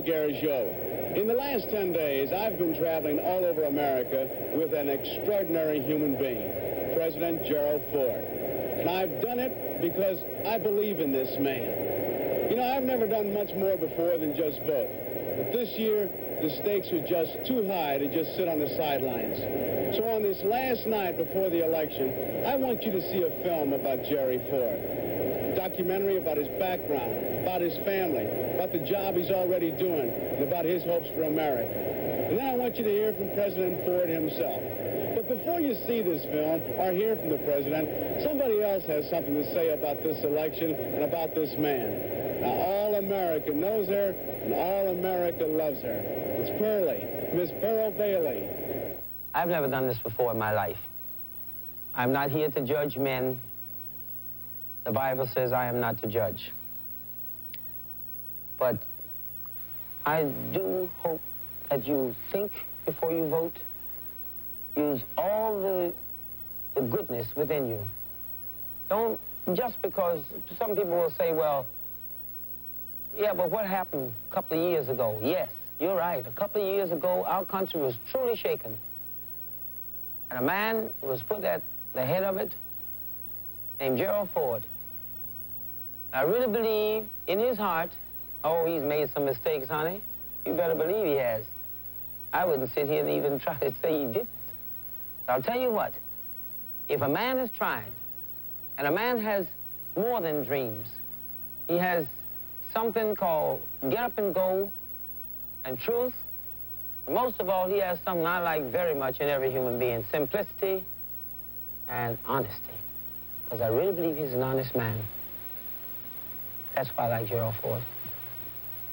Garagiola. In the last 10 days, I've been traveling all over America with an extraordinary human being, President Gerald Ford. And I've done it because I believe in this man. You know, I've never done much more before than just vote. But this year, the stakes are just too high to just sit on the sidelines. So on this last night before the election, I want you to see a film about Jerry Ford. A documentary about his background, about his family, about the job he's already doing, and about his hopes for America. And then I want you to hear from President Ford himself. But before you see this film or hear from the president, somebody else has something to say about this election and about this man. Now, all America knows her, and all America loves her. It's Pearlie, Miss Pearl Bailey. I've never done this before in my life. I'm not here to judge men. The Bible says I am not to judge. But I do hope that you think before you vote. Use all the goodness within you. Don't, just because some people will say, well, yeah, but what happened a couple of years ago? Yes, you're right. A couple of years ago, our country was truly shaken. And a man was put at the head of it named Gerald Ford. I really believe in his heart, oh, he's made some mistakes, honey. You better believe he has. I wouldn't sit here and even try to say he didn't. I'll tell you what, if a man is trying, and a man has more than dreams, he has something called get up and go and truth. And most of all, he has something I like very much in every human being, simplicity and honesty. Because I really believe he's an honest man. That's why I like Gerald Ford.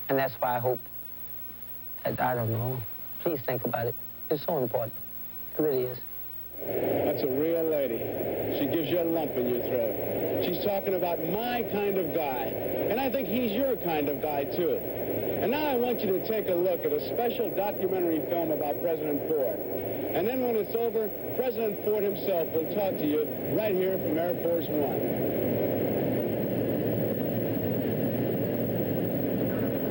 And that's why I hope that, I don't know, please think about it. It's so important. It really is. That's a real lady. She gives you a lump in your throat. She's talking about my kind of guy. And I think he's your kind of guy, too. And now I want you to take a look at a special documentary film about President Ford. And then when it's over, President Ford himself will talk to you right here from Air Force One.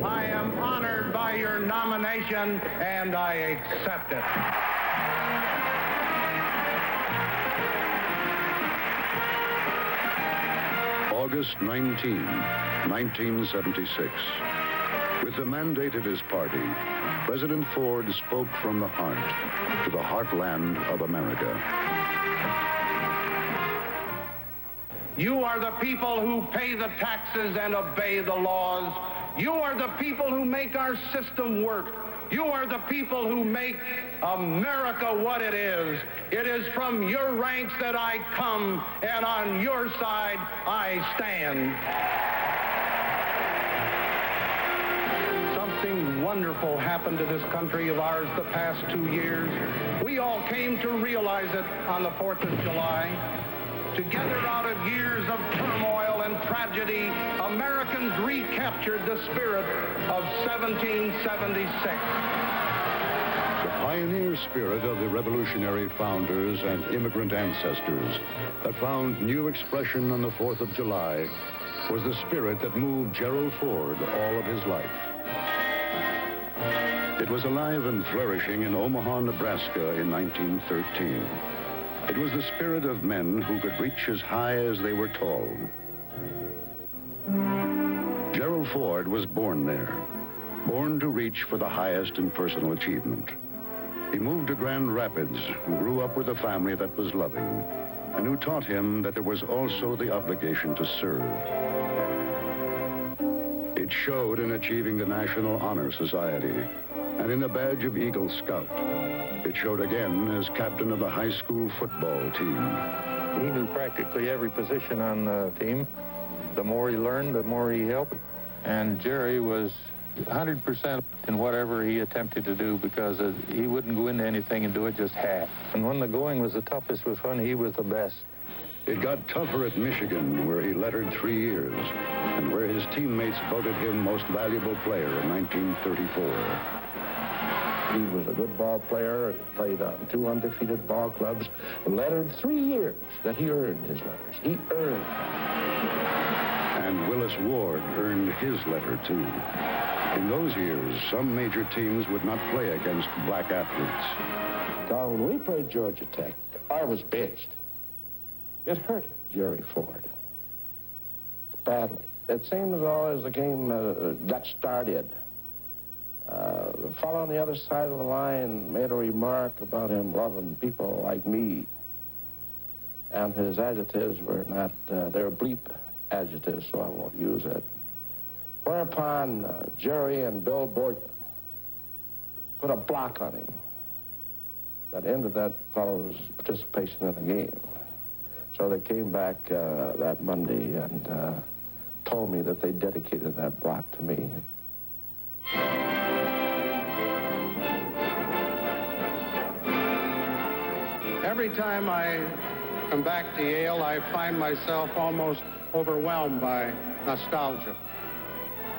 I am honored by your nomination, and I accept it. August 19, 1976. With the mandate of his party, President Ford spoke from the heart to the heartland of America. You are the people who pay the taxes and obey the laws. You are the people who make our system work. You are the people who make America what it is. It is from your ranks that I come, and on your side I stand. Something wonderful happened to this country of ours the past 2 years. We all came to realize it on the 4th of July. Together, out of years of turmoil and tragedy, Americans recaptured the spirit of 1776. The pioneer spirit of the revolutionary founders and immigrant ancestors that found new expression on the 4th of July was the spirit that moved Gerald Ford all of his life. It was alive and flourishing in Omaha, Nebraska in 1913. It was the spirit of men who could reach as high as they were tall. Gerald Ford was born there, born to reach for the highest in personal achievement. He moved to Grand Rapids and grew up with a family that was loving and who taught him that there was also the obligation to serve. It showed in achieving the National Honor Society and in the badge of Eagle Scout. It showed again as captain of the high school football team. He knew practically every position on the team. The more he learned, the more he helped. And Jerry was 100% in whatever he attempted to do, because he wouldn't go into anything and do it just half. And when the going was the toughest was when he was the best. It got tougher at Michigan, where he lettered 3 years, and where his teammates voted him most valuable player in 1934. He was a good ball player, played on 2 undefeated ball clubs, and lettered 3 years that he earned his letters. He earned. And Willis Ward earned his letter, too. In those years, some major teams would not play against black athletes. Now, when we played Georgia Tech, I was benched. It hurt Jerry Ford badly. It seemed as though as the game got started, the fellow on the other side of the line made a remark about him loving people like me. And his adjectives were not, they were bleep adjectives, so I won't use it. Whereupon Jerry and Bill Boydman put a block on him that ended that fellow's participation in the game. So they came back that Monday and told me that they dedicated that block to me. Every time I come back to Yale, I find myself almost overwhelmed by nostalgia.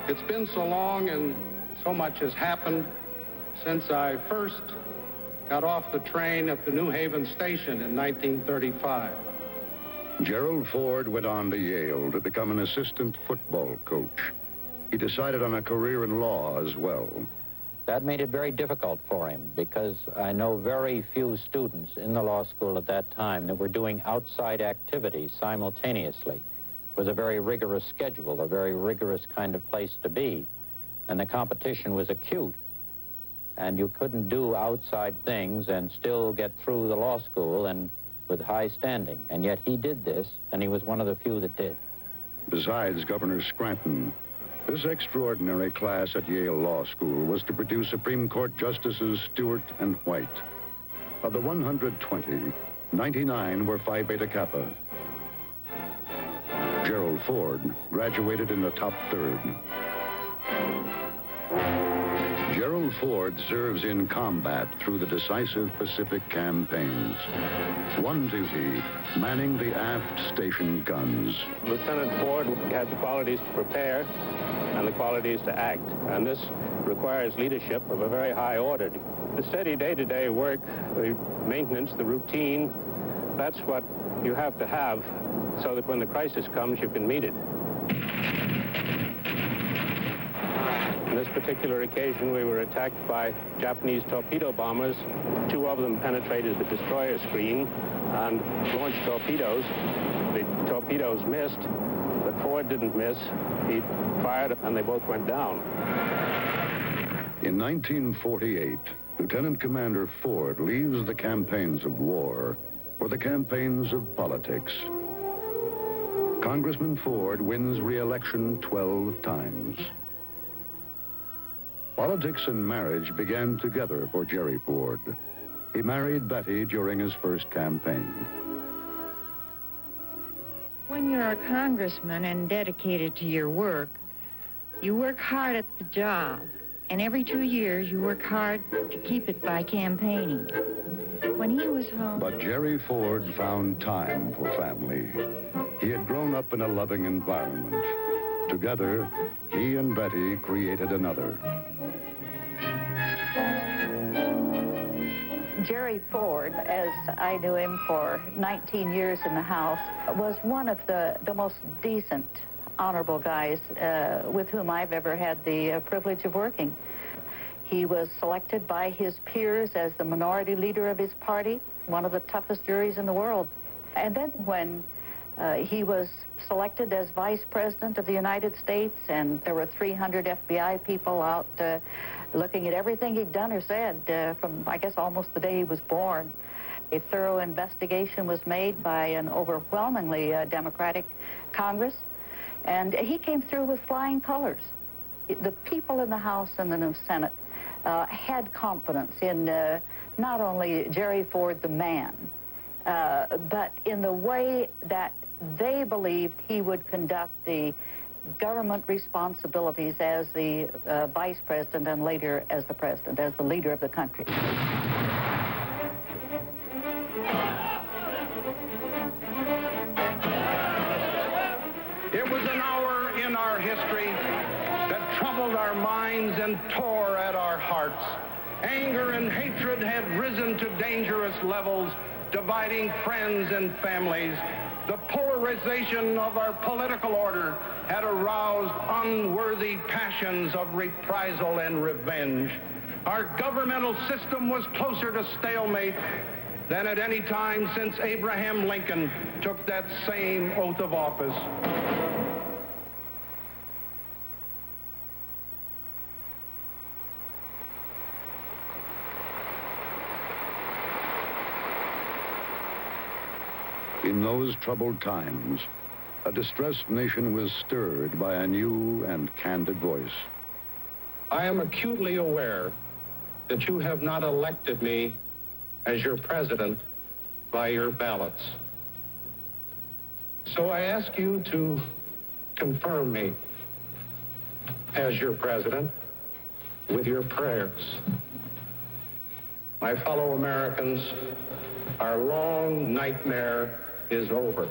It's been so long and so much has happened since I first got off the train at the New Haven station in 1935. Gerald Ford went on to Yale to become an assistant football coach. He decided on a career in law as well. That made it very difficult for him because I know very few students in the law school at that time that were doing outside activities simultaneously. It was a very rigorous schedule, a very rigorous kind of place to be, and the competition was acute. And you couldn't do outside things and still get through the law school and with high standing. And yet he did this, and he was one of the few that did. Besides Governor Scranton, this extraordinary class at Yale Law School was to produce Supreme Court Justices Stewart and White. Of the 120, 99 were Phi Beta Kappa. Gerald Ford graduated in the top third. Gerald Ford serves in combat through the decisive Pacific campaigns. One duty, manning the aft station guns. Lieutenant Ford had the qualities to prepare and the qualities to act, and this requires leadership of a very high order. The steady day-to-day work, the maintenance, the routine, that's what you have to have so that when the crisis comes, you can meet it. On this particular occasion, we were attacked by Japanese torpedo bombers. 2 of them penetrated the destroyer screen and launched torpedoes. The torpedoes missed, but Ford didn't miss. He fired, and they both went down. In 1948, Lieutenant Commander Ford leaves the campaigns of war for the campaigns of politics. Congressman Ford wins re-election 12 times. Politics and marriage began together for Jerry Ford. He married Betty during his first campaign. When you're a congressman and dedicated to your work, you work hard at the job. And every 2 years, you work hard to keep it by campaigning. When he was home... But Jerry Ford found time for family. He had grown up in a loving environment. Together, he and Betty created another. Jerry Ford, as I knew him for 19 years in the House, was one of the most decent, honorable guys with whom I've ever had the privilege of working. He was selected by his peers as the minority leader of his party, one of the toughest juries in the world. And then when he was selected as Vice President of the United States, and there were 300 FBI people out looking at everything he'd done or said from, I guess, almost the day he was born. A thorough investigation was made by an overwhelmingly Democratic Congress, and he came through with flying colors. The people in the House and in the Senate had confidence in not only Jerry Ford, the man, but in the way that they believed he would conduct the government responsibilities as the vice president and later as the president, as the leader of the country. It was an hour in our history that troubled our minds and tore at our hearts. Anger and hatred had risen to dangerous levels, dividing friends and families. The polarization of our political order had aroused unworthy passions of reprisal and revenge. Our governmental system was closer to stalemate than at any time since Abraham Lincoln took that same oath of office. In those troubled times, a distressed nation was stirred by a new and candid voice. I am acutely aware that you have not elected me as your president by your ballots. So I ask you to confirm me as your president with your prayers. My fellow Americans, our long nightmare is over.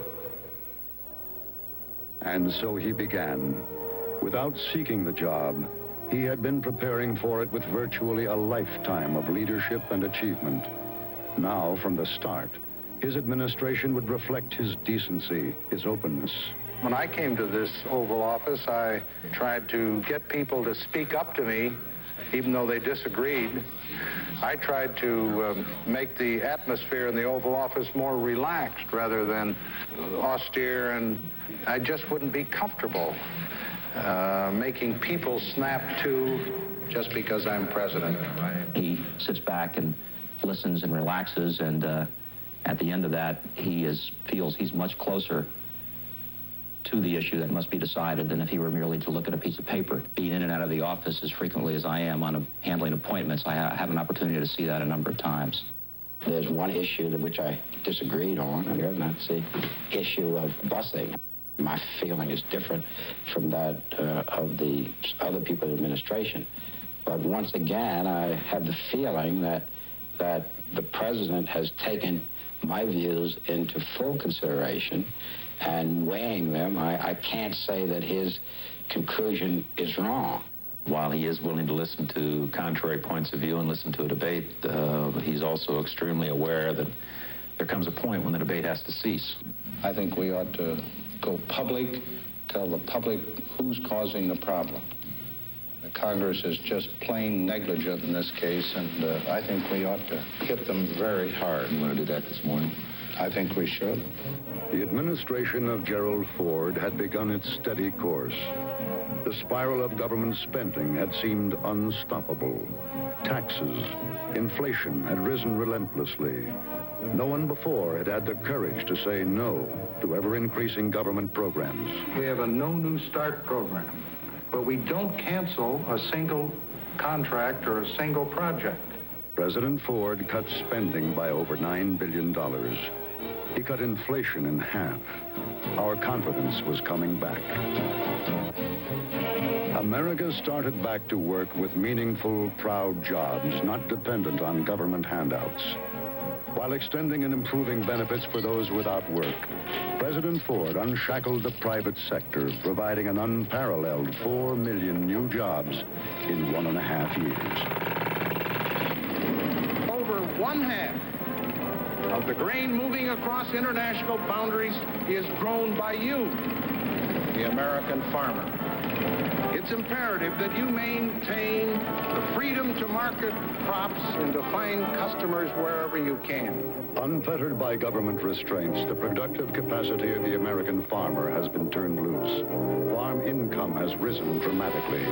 And so he began. Without seeking the job, he had been preparing for it with virtually a lifetime of leadership and achievement. Now, from the start, his administration would reflect his decency, his openness. When I came to this Oval Office, I tried to get people to speak up to me, even though they disagreed. I tried to make the atmosphere in the Oval Office more relaxed rather than austere, and I just wouldn't be comfortable making people snap to just because I'm president. He sits back and listens and relaxes, and at the end of that, he feels he's much closer to the issue that must be decided than if he were merely to look at a piece of paper. Being in and out of the office as frequently as I am on handling appointments, I have an opportunity to see that a number of times. There's one issue that which I disagreed on, and that's the issue of busing. My feeling is different from that of the other people in the administration. But once again, I have the feeling that the president has taken my views into full consideration and weighing them. I can't say that his conclusion is wrong. While he is willing to listen to contrary points of view and listen to a debate, he's also extremely aware that there comes a point when the debate has to cease. I think we ought to go public, tell the public who's causing the problem. The Congress is just plain negligent in this case, and I think we ought to hit them very hard. You want to do that this morning? I think we should. The administration of Gerald Ford had begun its steady course. The spiral of government spending had seemed unstoppable. Taxes, inflation had risen relentlessly. No one before had had the courage to say no to ever-increasing government programs. We have a no new start program, but we don't cancel a single contract or a single project. President Ford cut spending by over $9 billion. He cut inflation in half. Our confidence was coming back. America started back to work with meaningful, proud jobs, not dependent on government handouts. While extending and improving benefits for those without work, President Ford unshackled the private sector, providing an unparalleled 4 million new jobs in 1.5 years. Over one half of the grain moving across international boundaries is grown by you, the American farmer. It's imperative that you maintain the freedom to market crops and to find customers wherever you can. Unfettered by government restraints, the productive capacity of the American farmer has been turned loose. Farm income has risen dramatically.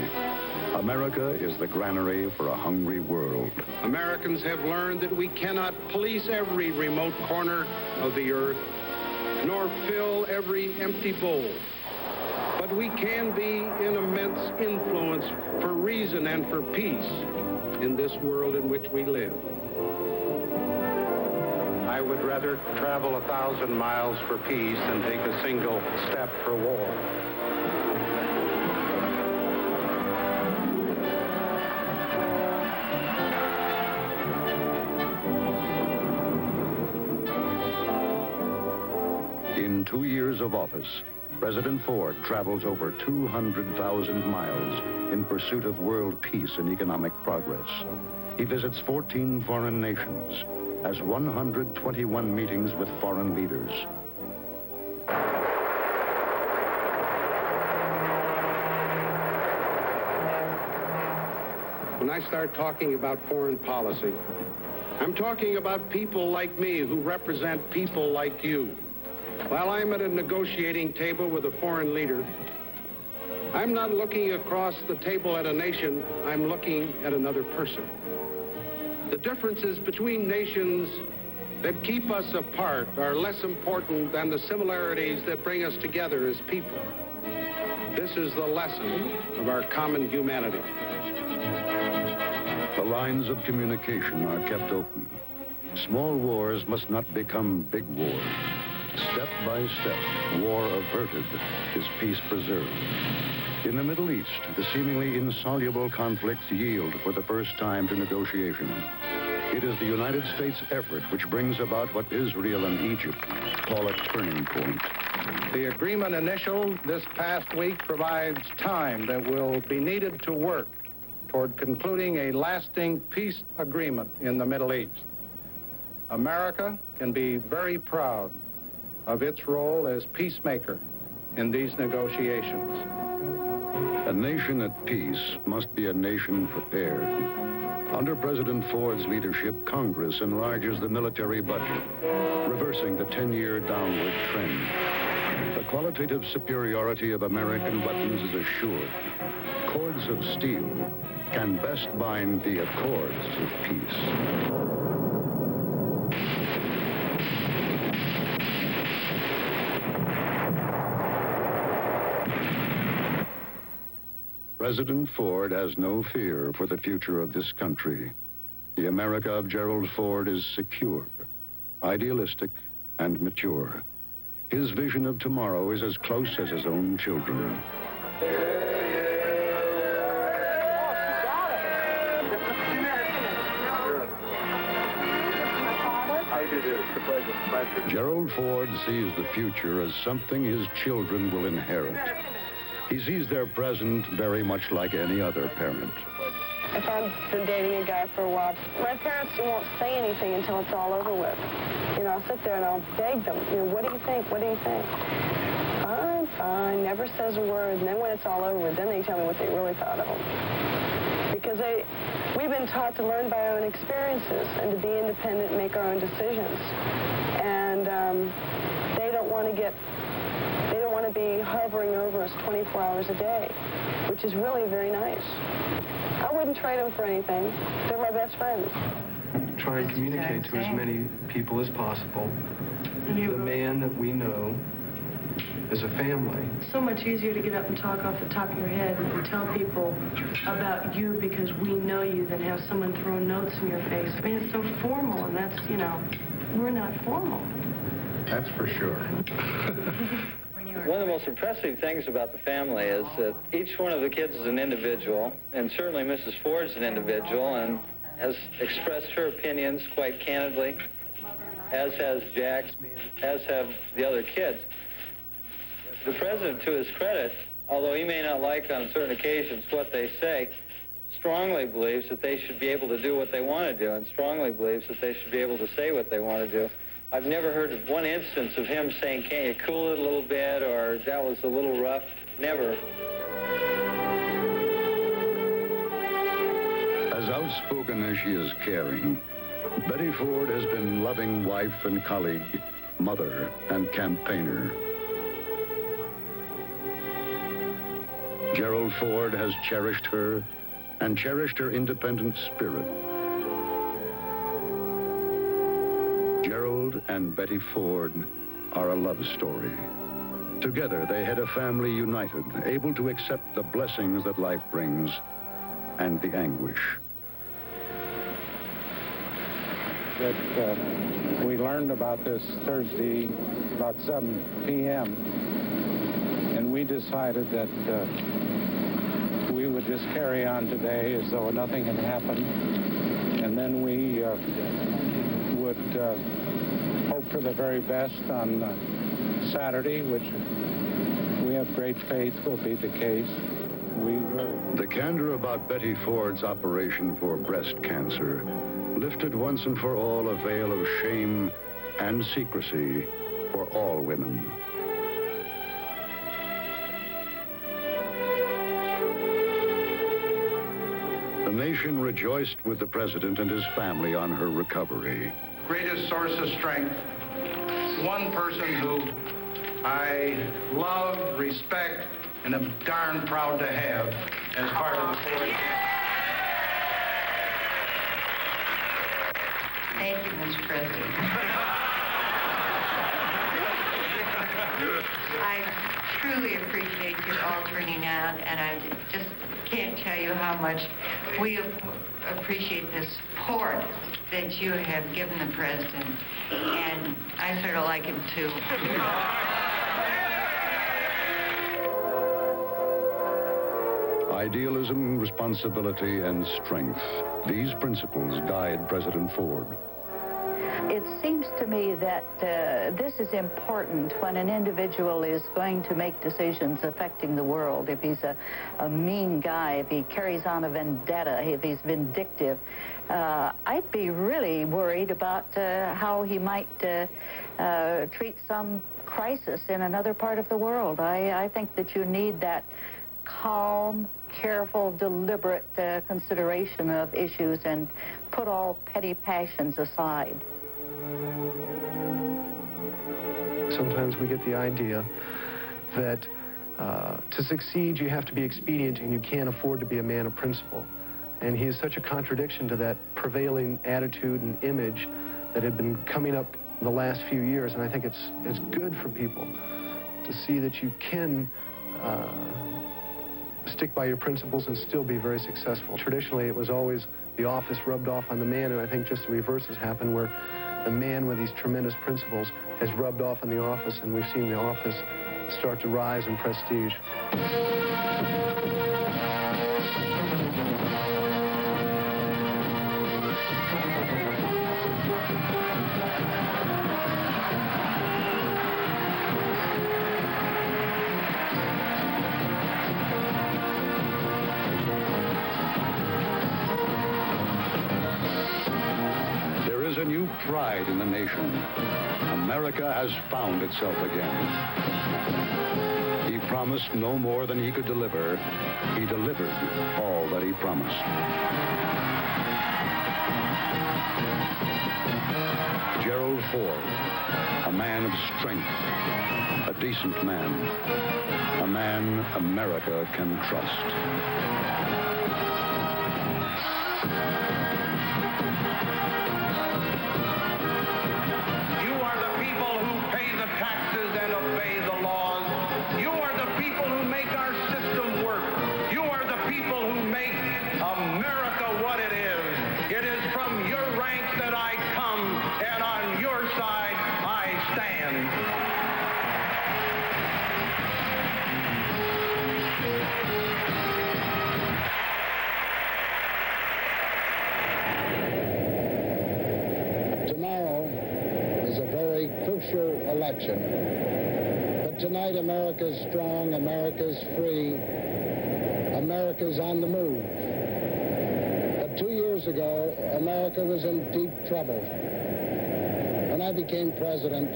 America is the granary for a hungry world. Americans have learned that we cannot police every remote corner of the earth, nor fill every empty bowl. But we can be an immense influence for reason and for peace in this world in which we live. I would rather travel 1,000 miles for peace than take a single step for war. In 2 years of office, President Ford travels over 200,000 miles in pursuit of world peace and economic progress. He he visits 14 foreign nations, has 121 meetings with foreign leaders. When I start talking about foreign policy, I'm talking about people like me who represent people like you. While I'm at a negotiating table with a foreign leader, I'm not looking across the table at a nation, I'm looking at another person. The differences between nations that keep us apart are less important than the similarities that bring us together as people. This is the lesson of our common humanity. The lines of communication are kept open. Small wars must not become big wars. Step by step, war averted is peace preserved. In the Middle East, the seemingly insoluble conflicts yield for the first time to negotiation. It is the United States' effort which brings about what Israel and Egypt call a turning point. The agreement initialed this past week provides time that will be needed to work toward concluding a lasting peace agreement in the Middle East. America can be very proud of its role as peacemaker in these negotiations. A nation at peace must be a nation prepared. Under President Ford's leadership, Congress enlarges the military budget, reversing the 10-year downward trend. The qualitative superiority of American weapons is assured. Cords of steel can best bind the accords of peace. President Ford has no fear for the future of this country. The America of Gerald Ford is secure, idealistic, and mature. His vision of tomorrow is as close as his own children. Gerald Ford sees the future as something his children will inherit. He sees their present very much like any other parent. If I've been dating a guy for a while, my parents won't say anything until it's all over with. You know, I'll sit there and I'll beg them, you know, what do you think? What do you think? Fine, fine, never says a word. And then when it's all over with, then they tell me what they really thought of them. Because we've been taught to learn by our own experiences and to be independent and make our own decisions. And they don't want to be hovering over us 24 hours a day, which is really very nice. I wouldn't trade them for anything. They're my best friends. Try and communicate to as many people as possible the man that we know as a family. It's so much easier to get up and talk off the top of your head and tell people about you because we know you than have someone throw notes in your face. I mean, it's so formal, and that's, you know, we're not formal. That's for sure. One of the most impressive things about the family is that each one of the kids is an individual, and certainly Mrs. Ford's an individual and has expressed her opinions quite candidly, as has Jack, as have the other kids. The president, to his credit, although he may not like on certain occasions what they say, strongly believes that they should be able to do what they want to do and strongly believes that they should be able to say what they want to do. I've never heard of one instance of him saying, can't you cool it a little bit, or that was a little rough. Never. As outspoken as she is caring, Betty Ford has been loving wife and colleague, mother and campaigner. Gerald Ford has cherished her and cherished her independent spirit. Gerald and Betty Ford are a love story. Together, they had a family united, able to accept the blessings that life brings and the anguish. That we learned about this Thursday about 7 p.m. and we decided that we would just carry on today as though nothing had happened, and then we would hope for the very best on Saturday, which we have great faith will be the case. The candor about Betty Ford's operation for breast cancer lifted once and for all a veil of shame and secrecy for all women. The nation rejoiced with the president and his family on her recovery. Greatest source of strength, one person who I love, respect, and am darn proud to have as part of the Ford. Thank you, Mr. President. I truly appreciate you all turning out, and I just can't tell you how much we appreciate the support that you have given the president, and I sort of like him too. Idealism, responsibility, and strength. These principles guide President Ford. It seems to me that this is important when an individual is going to make decisions affecting the world. If he's a mean guy, if he carries on a vendetta, if he's vindictive, I'd be really worried about how he might treat some crisis in another part of the world. I think that you need that calm, careful, deliberate consideration of issues and put all petty passions aside. Sometimes we get the idea that to succeed you have to be expedient and you can't afford to be a man of principle. And he is such a contradiction to that prevailing attitude and image that had been coming up the last few years. And I think it's good for people to see that you can stick by your principles and still be very successful. Traditionally, it was always the office rubbed off on the man, and I think just the reverse has happened, where the man with these tremendous principles has rubbed off on the office, and we've seen the office start to rise in prestige. A new pride in the nation. America has found itself again. He promised no more than he could deliver. He delivered all that he promised. Gerald Ford, a man of strength, a decent man, a man America can trust. Taxes and obey the laws. You are the people who make our system work. You are the people who make America what it is. It is from your ranks that I come, and on your side I stand. Tomorrow is a very crucial election. But tonight, America's strong, America's free, America's on the move. But 2 years ago, America was in deep trouble. When I became president,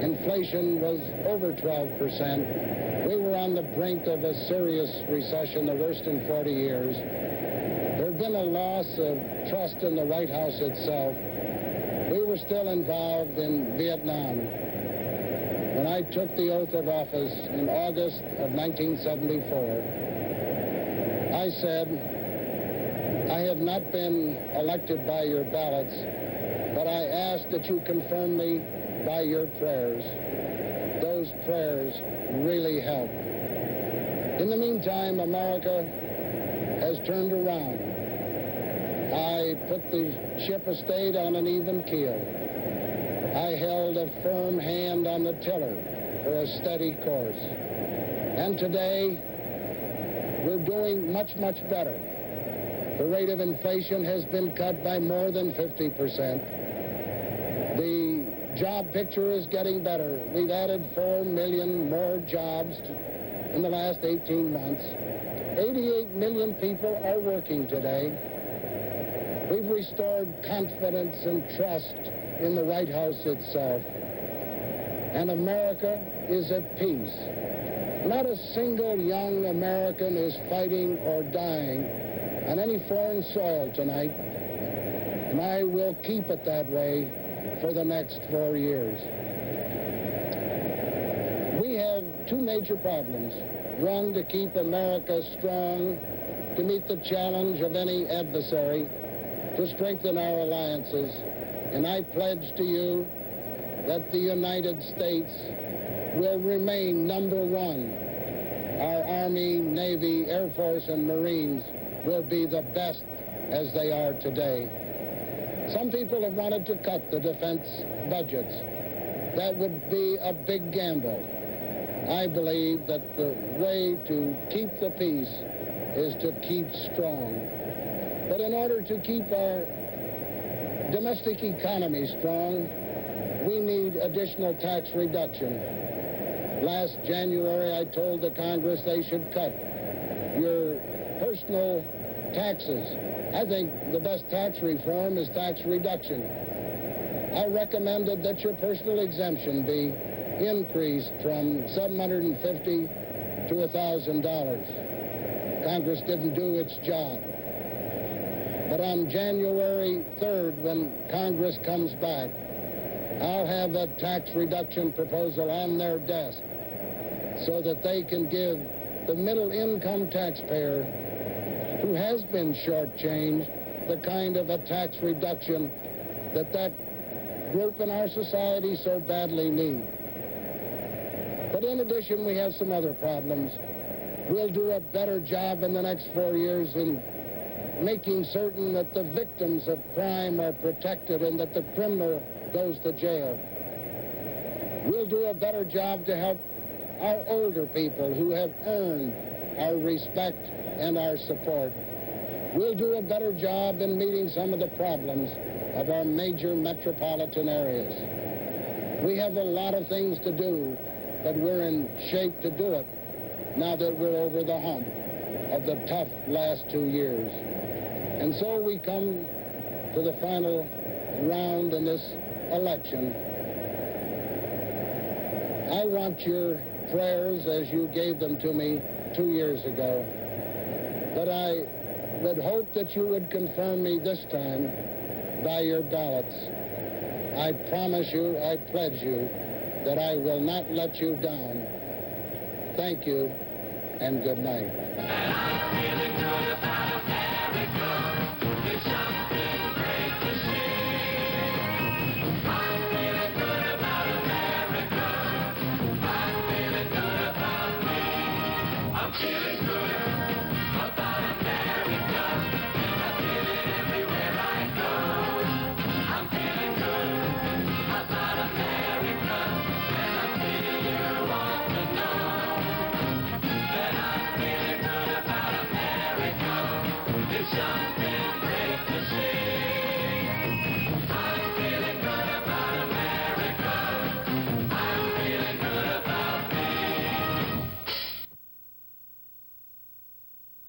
inflation was over 12%. We were on the brink of a serious recession, the worst in 40 years. There had been a loss of trust in the White House itself. We were still involved in Vietnam. When I took the oath of office in August of 1974, I said, I have not been elected by your ballots, but I ask that you confirm me by your prayers. Those prayers really help. In the meantime, America has turned around. I put the ship of state on an even keel. I held a firm hand on the tiller for a steady course. And today, we're doing much, much better. The rate of inflation has been cut by more than 50%. The job picture is getting better. We've added 4 million more jobs in the last 18 months. 88 million people are working today. We've restored confidence and trust in the White House itself. And America is at peace. Not a single young American is fighting or dying on any foreign soil tonight. And I will keep it that way for the next 4 years. We have two major problems. One, to keep America strong, to meet the challenge of any adversary, to strengthen our alliances. And I pledge to you that the United States will remain number one. Our Army, Navy, Air Force, and Marines will be the best as they are today. Some people have wanted to cut the defense budgets. That would be a big gamble. I believe that the way to keep the peace is to keep strong. But in order to keep our domestic economy strong, we need additional tax reduction. Last January, I told the Congress they should cut your personal taxes. I think the best tax reform is tax reduction. I recommended that your personal exemption be increased from $750 to $1,000. Congress didn't do its job. But on January 3rd, when Congress comes back, I'll have a tax reduction proposal on their desk so that they can give the middle-income taxpayer who has been shortchanged the kind of a tax reduction that group in our society so badly need. But in addition, we have some other problems. We'll do a better job in the next 4 years in making certain that the victims of crime are protected and that the criminal goes to jail. We'll do a better job to help our older people who have earned our respect and our support. We'll do a better job in meeting some of the problems of our major metropolitan areas. We have a lot of things to do, but we're in shape to do it now that we're over the hump of the tough last 2 years. And so we come to the final round in this election. I want your prayers as you gave them to me 2 years ago, but I would hope that you would confirm me this time by your ballots. I promise you, I pledge you, that I will not let you down. Thank you, and good night.